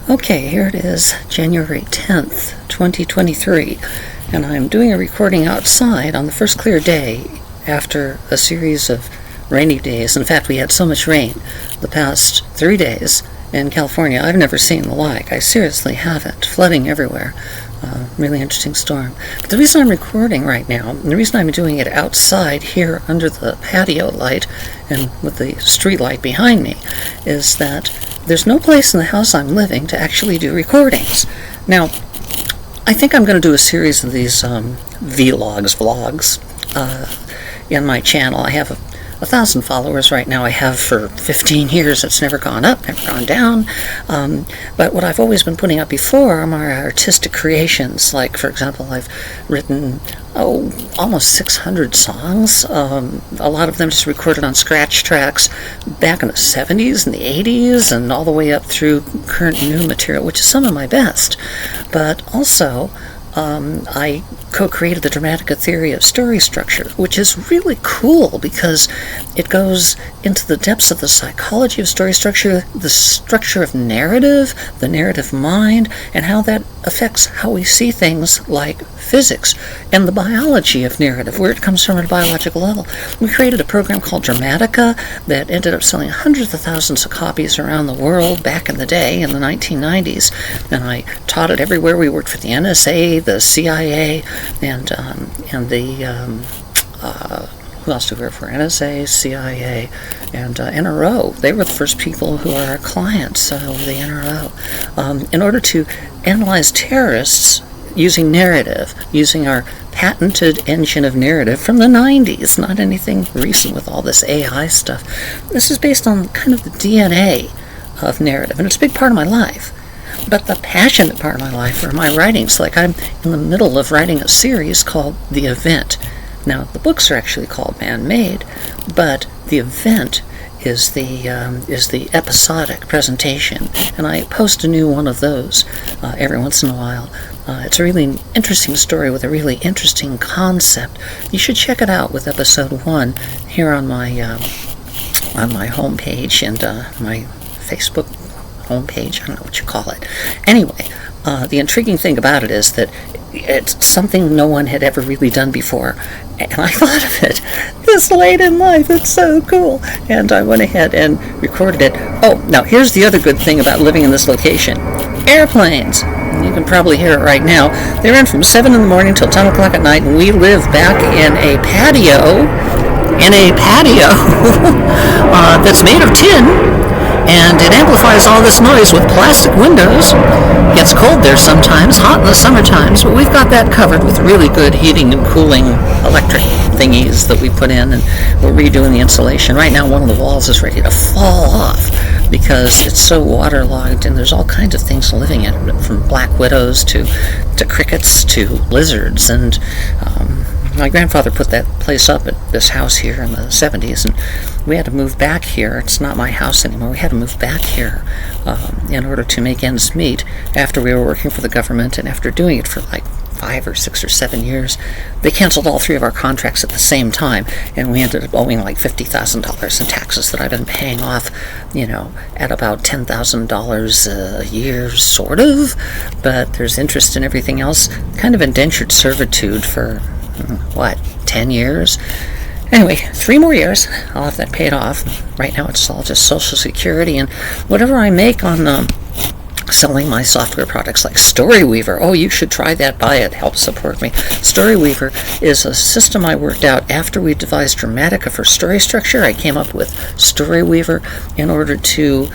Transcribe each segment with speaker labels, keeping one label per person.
Speaker 1: Okay, here it is, January 10th, 2023, and I'm doing a recording outside on the first clear day after a series of rainy days. In fact, we had so much rain the past 3 days in California. I've never seen the like. I seriously haven't. Flooding everywhere. Really interesting storm. But the reason I'm recording right now, and the reason I'm doing it outside here under the patio light and with the street light behind me, is that there's no place in the house I'm living to actually do recordings. Now, I think I'm going to do a series of these vlogs in my channel. I have 1,000 followers right now. I have for 15 years. It's never gone up, never gone down. But what I've always been putting up before are my artistic creations. Like, for example, I've written, almost 600 songs. A lot of them just recorded on scratch tracks back in the 70s and the 80s and all the way up through current new material, which is some of my best. But also, I co-created the Dramatica theory of story structure, which is really cool because it goes into the depths of the psychology of story structure, the structure of narrative, the narrative mind, and how that affects how we see things like physics and the biology of narrative, where it comes from at a biological level. We created a program called Dramatica that ended up selling hundreds of thousands of copies around the world back in the day, in the 1990s, and I taught it everywhere. We worked for the NSA, the CIA, and the who else do we work for? NSA, CIA, and NRO. They were the first people who are our clients, the NRO. In order to analyze terrorists using narrative, using our patented engine of narrative from the 90s, not anything recent with all this AI stuff. This is based on kind of the DNA of narrative, and it's a big part of my life. But the passionate part of my life are my writings. Like, I'm in the middle of writing a series called The Event. Now, the books are actually called Man-Made, but The Event is the episodic presentation, and I post a new one of those every once in a while. It's a really interesting story with a really interesting concept. You should check it out with episode 1 here on my homepage and my Facebook homepage. I don't know what you call it. Anyway, the intriguing thing about it is that it's something no one had ever really done before, and I thought of it this late in life. It's so cool, and I went ahead and recorded it. Oh, now here's the other good thing about living in this location. Airplanes. You can probably hear it right now. They're in from 7 in the morning till 10 o'clock at night, and we live back in a patio, that's made of tin. And it amplifies all this noise with plastic windows. It gets cold there sometimes, hot in the summer times, but we've got that covered with really good heating and cooling electric thingies that we put in, and we're redoing the insulation. Right now, one of the walls is ready to fall off because it's so waterlogged, and there's all kinds of things living in it, from black widows to crickets to lizards. And my grandfather put that place up at this house here in the 70s, and we had to move back here. It's not my house anymore. We had to move back here in order to make ends meet after we were working for the government, and after doing it for like 5 or 6 or 7 years, they canceled all 3 of our contracts at the same time, and we ended up owing like $50,000 in taxes that I've been paying off, at about $10,000 a year, sort of, but there's interest in everything else. Kind of indentured servitude for 10 years? Anyway, 3 more years, I'll have that paid off. Right now it's all just Social Security, and whatever I make on selling my software products like Storyweaver. Oh, you should try that, buy it, help support me. Storyweaver is a system I worked out after we devised Dramatica for story structure. I came up with Storyweaver in order to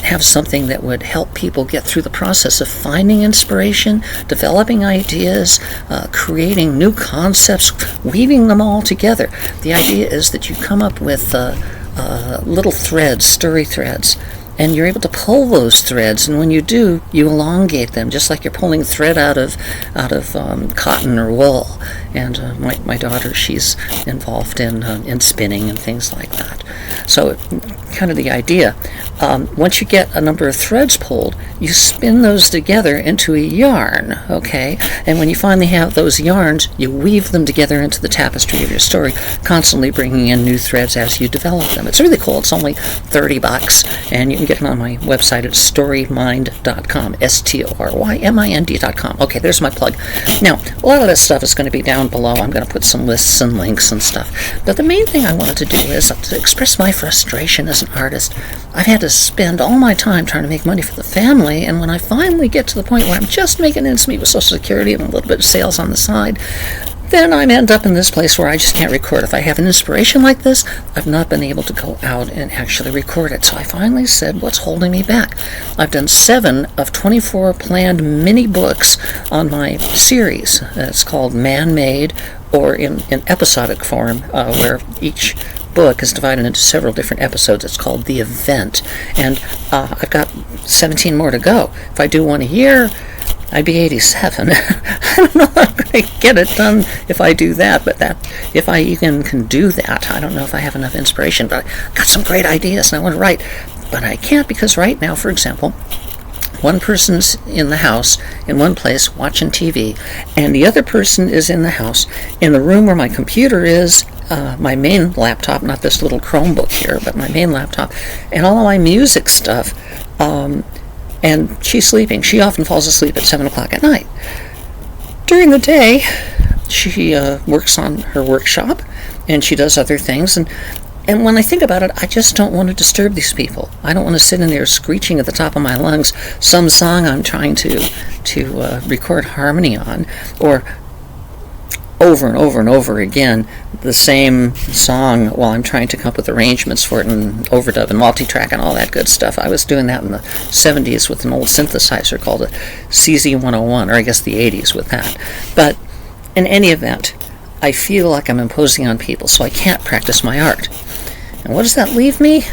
Speaker 1: have something that would help people get through the process of finding inspiration, developing ideas, creating new concepts, weaving them all together. The idea is that you come up with little threads, story threads, and you're able to pull those threads, and when you do, you elongate them, just like you're pulling thread out of cotton or wool. And my daughter, she's involved in spinning and things like that. So, kind of the idea. Once you get a number of threads pulled, you spin those together into a yarn, okay? And when you finally have those yarns, you weave them together into the tapestry of your story, constantly bringing in new threads as you develop them. It's really cool. It's only $30, and you can get it on my website at storymind.com, STORYMIND.com. Okay, there's my plug. Now, a lot of this stuff is going to be down below. I'm going to put some lists and links and stuff. But the main thing I wanted to do is to express my frustration as an artist. I've had to spend all my time trying to make money for the family, and when I finally get to the point where I'm just making ends meet with Social Security and a little bit of sales on the side, then I end up in this place where I just can't record. If I have an inspiration like this, I've not been able to go out and actually record it. So I finally said, what's holding me back? I've done 7 of 24 planned mini books on my series. It's called Man-Made, or in episodic form, where each book is divided into several different episodes. It's called The Event. And I've got 17 more to go. If I do one a year, I'd be 87. I don't know how I'm going to get it done if I do that, but if I even can do that, I don't know if I have enough inspiration. But I got some great ideas and I want to write, but I can't, because right now, for example, one person's in the house in one place watching TV, and the other person is in the house in the room where my computer is, my main laptop, not this little Chromebook here, but my main laptop, and all of my music stuff. And she's sleeping. She often falls asleep at 7 o'clock at night. During the day, she works on her workshop, and she does other things. And when I think about it, I just don't want to disturb these people. I don't want to sit in there screeching at the top of my lungs some song I'm trying to record harmony on, or over and over and over again the same song while I'm trying to come up with arrangements for it and overdub and multi-track and all that good stuff. I was doing that in the 70s with an old synthesizer called a CZ101, or I guess the 80s with that. But in any event, I feel like I'm imposing on people, so I can't practice my art. And what does that leave me?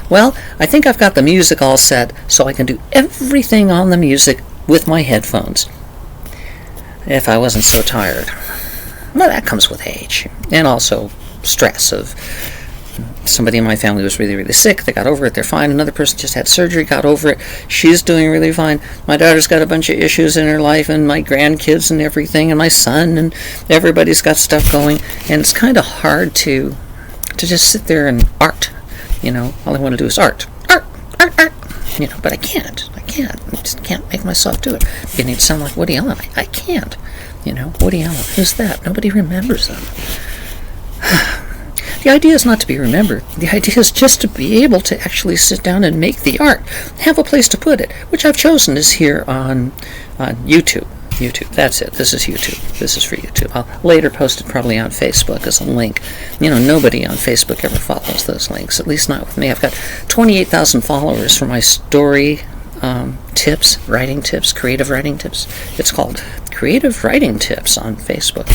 Speaker 1: Well, I think I've got the music all set, so I can do everything on the music with my headphones. If I wasn't so tired. Well, that comes with age. And also stress of somebody in my family was really, really sick. They got over it. They're fine. Another person just had surgery, got over it. She's doing really fine. My daughter's got a bunch of issues in her life, and my grandkids and everything, and my son, and everybody's got stuff going. And it's kind of hard to just sit there and art. All I want to do is art. Art! But I can't. I just can't make myself do it. I'm beginning to sound like Woody Allen. I can't. Woody Allen. Who's that? Nobody remembers them. The idea is not to be remembered. The idea is just to be able to actually sit down and make the art. Have a place to put it, which I've chosen is here on YouTube. YouTube, that's it. This is YouTube. This is for YouTube. I'll later post it probably on Facebook as a link. Nobody on Facebook ever follows those links, at least not with me. I've got 28,000 followers for my story tips, writing tips, creative writing tips. It's called Creative Writing Tips on Facebook.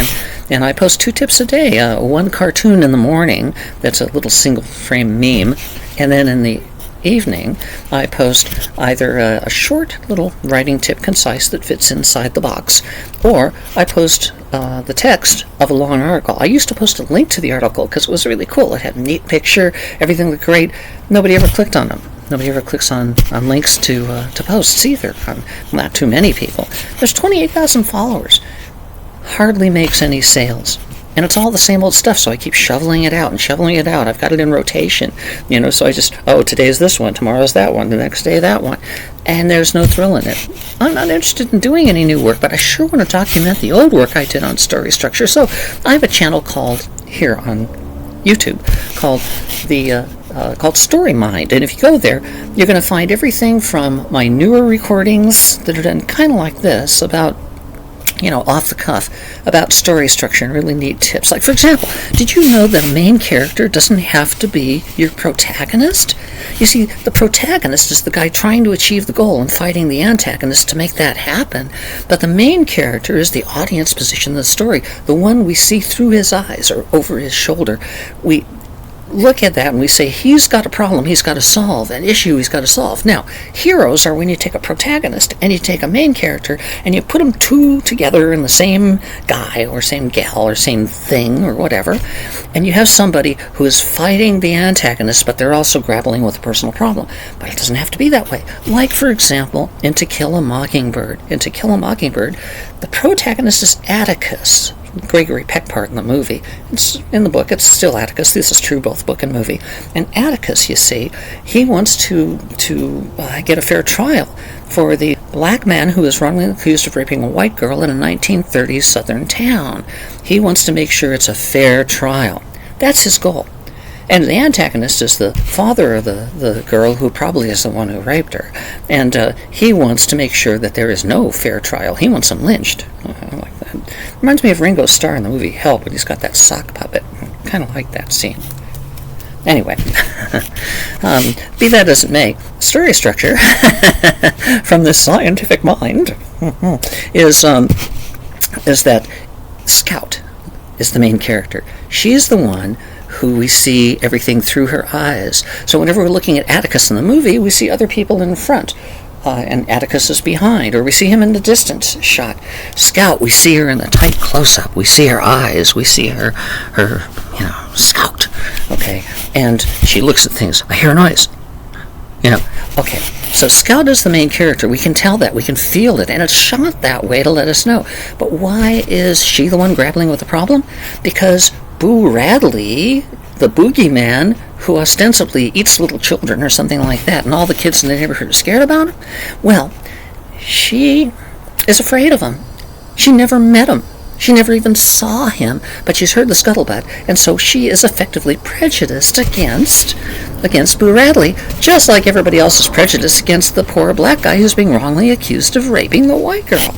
Speaker 1: And I post 2 tips a day. One cartoon in the morning that's a little single frame meme, and then in the evening I post either a short little writing tip, concise, that fits inside the box, or I post the text of a long article. I used to post a link to the article because it was really cool. It had a neat picture, everything looked great. Nobody ever clicked on them. Nobody ever clicks on links to posts either. Not too many people. There's 28,000 followers. Hardly makes any sales. And it's all the same old stuff, so I keep shoveling it out and shoveling it out. I've got it in rotation, so I just, today's this one, tomorrow's that one, the next day that one. And there's no thrill in it. I'm not interested in doing any new work, but I sure want to document the old work I did on story structure. So I have a channel called, here on YouTube, called Story Mind. And if you go there, you're going to find everything from my newer recordings that are done kind of like this, about off the cuff, about story structure and really neat tips. Like, for example, did you know that a main character doesn't have to be your protagonist? You see, the protagonist is the guy trying to achieve the goal and fighting the antagonist to make that happen. But the main character is the audience position in the story, the one we see through his eyes or over his shoulder. We look at that and we say, he's got a problem he's got to solve, an issue he's got to solve. Now, heroes are when you take a protagonist and you take a main character and you put them two together in the same guy or same gal or same thing or whatever, and you have somebody who is fighting the antagonist, but they're also grappling with a personal problem. But it doesn't have to be that way. Like, for example, in To Kill a Mockingbird. In To Kill a Mockingbird, the protagonist is Atticus. Gregory Peck part in the movie. It's in the book. It's still Atticus. This is true both book and movie. And Atticus, you see, he wants to get a fair trial for the black man who is wrongly accused of raping a white girl in a 1930s southern town. He wants to make sure it's a fair trial. That's his goal. And the antagonist is the father of the girl, who probably is the one who raped her. And he wants to make sure that there is no fair trial. He wants him lynched. I like that. Reminds me of Ringo Starr in the movie Help, when he's got that sock puppet. I kind of like that scene. Anyway, be that as it may, story structure from this scientific mind is that Scout is the main character. She's the one who we see everything through her eyes. So whenever we're looking at Atticus in the movie, we see other people in front, and Atticus is behind, or we see him in the distance shot. Scout, we see her in the tight close-up. We see her eyes. We see her Scout. Okay, and she looks at things. I hear a noise. Okay, so Scout is the main character. We can tell that. We can feel it, and it's shot that way to let us know. But why is she the one grappling with the problem? Because Boo Radley, the boogeyman, who ostensibly eats little children or something like that, and all the kids in the neighborhood are scared about him, well, she is afraid of him. She never met him. She never even saw him, but she's heard the scuttlebutt, and so she is effectively prejudiced against Boo Radley, just like everybody else is prejudiced against the poor black guy who's being wrongly accused of raping the white girl.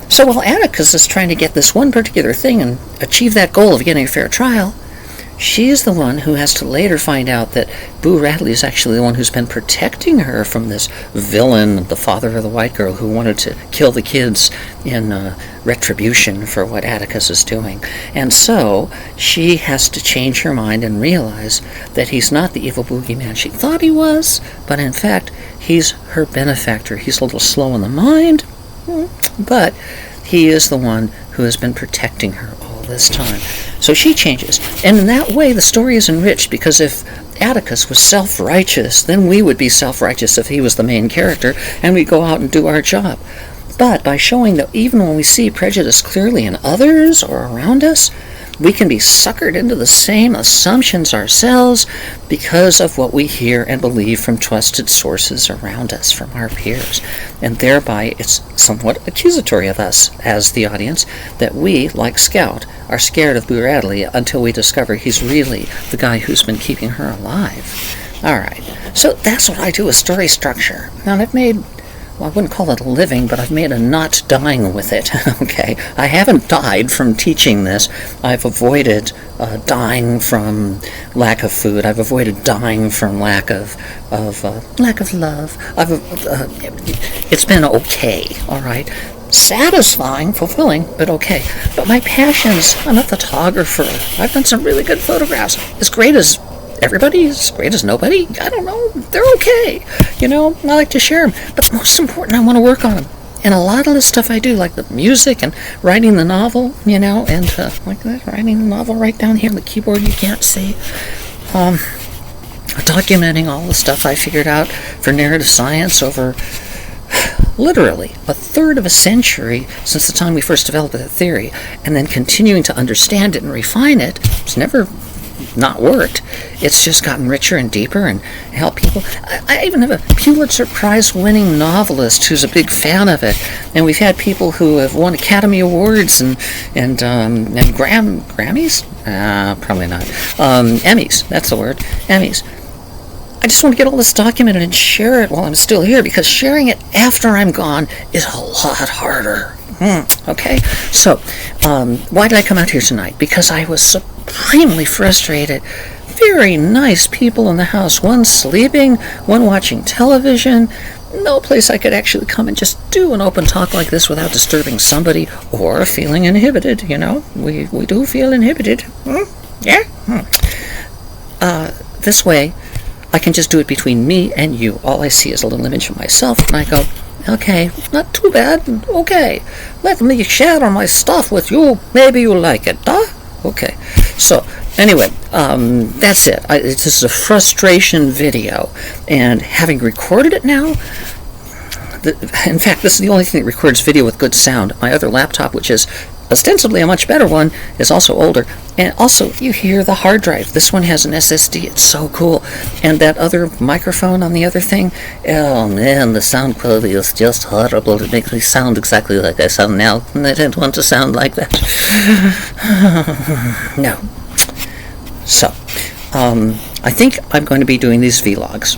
Speaker 1: So while Atticus is trying to get this one particular thing and achieve that goal of getting a fair trial, she's the one who has to later find out that Boo Radley is actually the one who's been protecting her from this villain, the father of the white girl, who wanted to kill the kids in retribution for what Atticus is doing. And so she has to change her mind and realize that he's not the evil boogeyman she thought he was, but in fact, he's her benefactor. He's a little slow in the mind, but he is the one who has been protecting her all this time. So she changes. And in that way, the story is enriched, because if Atticus was self-righteous, then we would be self-righteous if he was the main character, and we'd go out and do our job. But by showing that even when we see prejudice clearly in others or around us, we can be suckered into the same assumptions ourselves because of what we hear and believe from trusted sources around us, from our peers. And thereby it's somewhat accusatory of us as the audience that we, like Scout, are scared of Boo Radley until we discover he's really the guy who's been keeping her alive. Alright, so that's what I do with story structure. Now, I've made, well, I wouldn't call it a living, but I've made a not dying with it, okay? I haven't died from teaching this. I've avoided dying from lack of food. I've avoided dying from lack of love. It's been okay, all right? Satisfying, fulfilling, but okay. But my passions, I'm a photographer. I've done some really good photographs. As great as everybody, as great as nobody, I don't know, they're okay. I like to share them. But most important, I want to work on them. And a lot of the stuff I do, like the music and writing the novel, and like that, writing the novel right down here on the keyboard you can't see. Documenting all the stuff I figured out for narrative science over literally a third of a century since the time we first developed that theory, and then continuing to understand it and refine it. It's never not worked. It's just gotten richer and deeper and helped people. I even have a Pulitzer Prize winning novelist who's a big fan of it, and we've had people who have won Academy Awards and Grammys? Probably not. Emmys, that's the word. Emmys. I just want to get all this documented and share it while I'm still here, because sharing it after I'm gone is a lot harder. Okay? So, why did I come out here tonight? Because I was supremely frustrated. Very nice people in the house. One sleeping, one watching television. No place I could actually come and just do an open talk like this without disturbing somebody or feeling inhibited, We do feel inhibited. Yeah? This way, I can just do it between me and you. All I see is a little image of myself, and I go, okay, not too bad, okay. Let me share my stuff with you. Maybe you like it, huh? Okay. So, anyway, that's it. This is a frustration video, and having recorded it now, in fact, this is the only thing that records video with good sound. My other laptop, which is ostensibly a much better one is also older. And also, you hear the hard drive. This one has an SSD. It's so cool. And that other microphone on the other thing, oh man, the sound quality is just horrible. It makes me sound exactly like I sound now, and I didn't want to sound like that. No. So, I think I'm going to be doing these vlogs.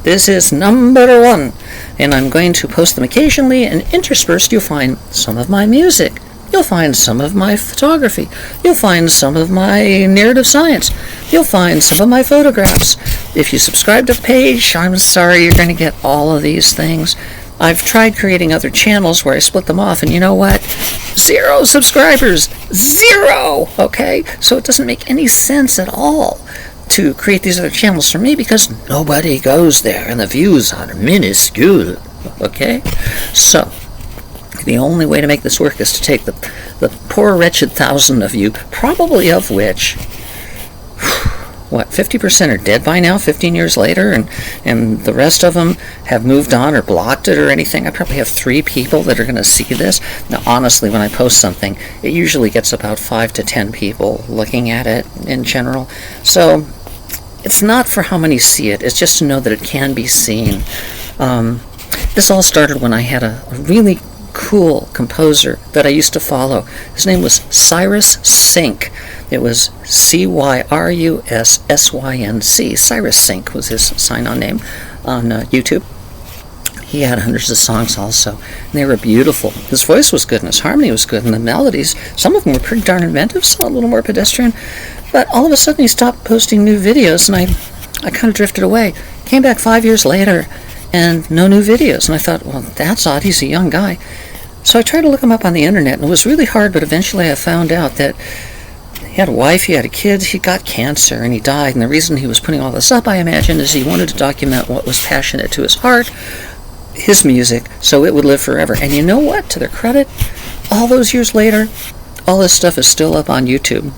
Speaker 1: This is number 1, and I'm going to post them occasionally, and interspersed you'll find some of my music. You'll find some of my photography. You'll find some of my narrative science. You'll find some of my photographs. If you subscribe to the page, I'm sorry, you're going to get all of these things. I've tried creating other channels where I split them off, and you know what? 0 subscribers. 0! Okay? So it doesn't make any sense at all to create these other channels for me because nobody goes there and the views are minuscule. Okay? So, the only way to make this work is to take the poor wretched 1,000 of you, probably of which, 50% are dead by now, 15 years later, and the rest of them have moved on or blocked it or anything. I probably have 3 people that are going to see this. Now, honestly, when I post something, it usually gets about 5 to 10 people looking at it in general. So, it's not for how many see it, it's just to know that it can be seen. This all started when I had a really cool composer that I used to follow. His name was Cyrus Sync. It was Cyrussync. Cyrus Sync was his sign-on name on YouTube. He had hundreds of songs also, and they were beautiful. His voice was good, and his harmony was good, and the melodies, some of them were pretty darn inventive, some a little more pedestrian. But all of a sudden he stopped posting new videos, and I kind of drifted away. Came back 5 years later, and no new videos. And I thought, well, that's odd. He's a young guy. So I tried to look him up on the internet, and it was really hard, but eventually I found out that he had a wife, he had a kid, he got cancer, and he died. And the reason he was putting all this up, I imagine, is he wanted to document what was passionate to his heart, his music, so it would live forever. And you know what? To their credit, all those years later, all this stuff is still up on YouTube.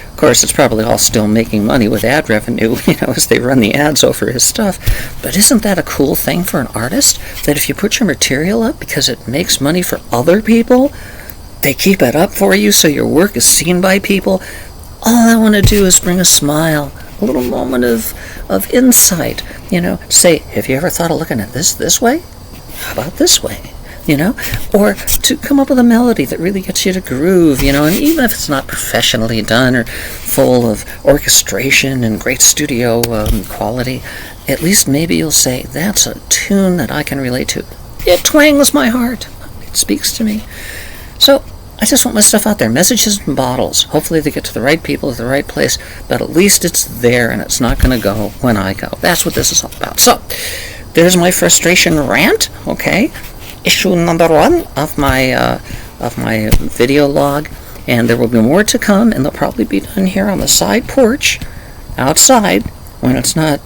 Speaker 1: Of course, it's probably all still making money with ad revenue, as they run the ads over his stuff. But isn't that a cool thing for an artist? That if you put your material up because it makes money for other people, they keep it up for you so your work is seen by people. All I want to do is bring a smile, a little moment of insight. Say, have you ever thought of looking at this way? How about this way? Or to come up with a melody that really gets you to groove, and even if it's not professionally done or full of orchestration and great studio quality, at least maybe you'll say, that's a tune that I can relate to. It twangs my heart. It speaks to me. So I just want my stuff out there. Messages in bottles. Hopefully they get to the right people at the right place, but at least it's there and it's not going to go when I go. That's what this is all about. So there's my frustration rant, okay? Issue number 1 of my video log, and there will be more to come, and they'll probably be done here on the side porch outside when it's not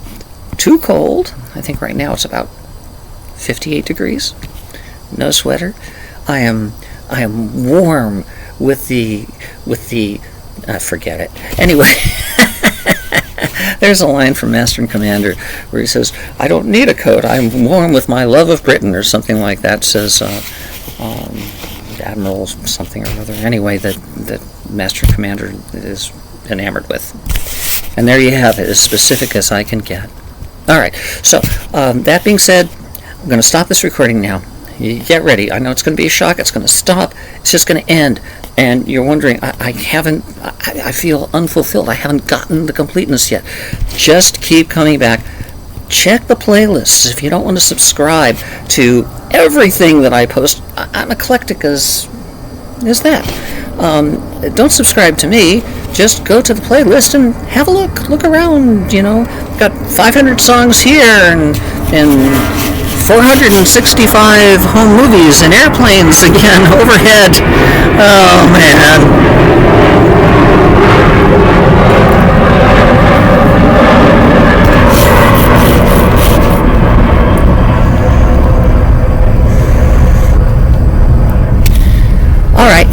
Speaker 1: too cold. I think right now it's about 58 degrees. No sweater. I am warm with the forget it. Anyway, there's a line from Master and Commander where he says, I don't need a coat, I'm warm with my love of Britain, or something like that, says Admiral something or other. Anyway, that Master and Commander is enamored with. And there you have it, as specific as I can get. Alright, so that being said, I'm going to stop this recording now. You get ready. I know it's going to be a shock. It's going to stop. It's just going to end. And you're wondering, I feel unfulfilled. I haven't gotten the completeness yet. Just keep coming back. Check the playlists if you don't want to subscribe to everything that I post. I'm eclectic as that. Don't subscribe to me. Just go to the playlist and have a look. Look around, Got 500 songs here and 465 home movies and airplanes again overhead. Oh, man. All right.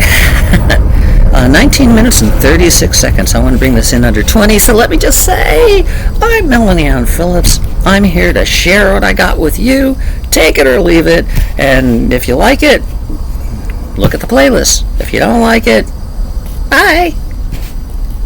Speaker 1: 19 minutes and 36 seconds. I want to bring this in under 20, so let me just say, I'm Melanie Ann Phillips. I'm here to share what I got with you. Take it or leave it, and if you like it, look at the playlist. If you don't like it, bye!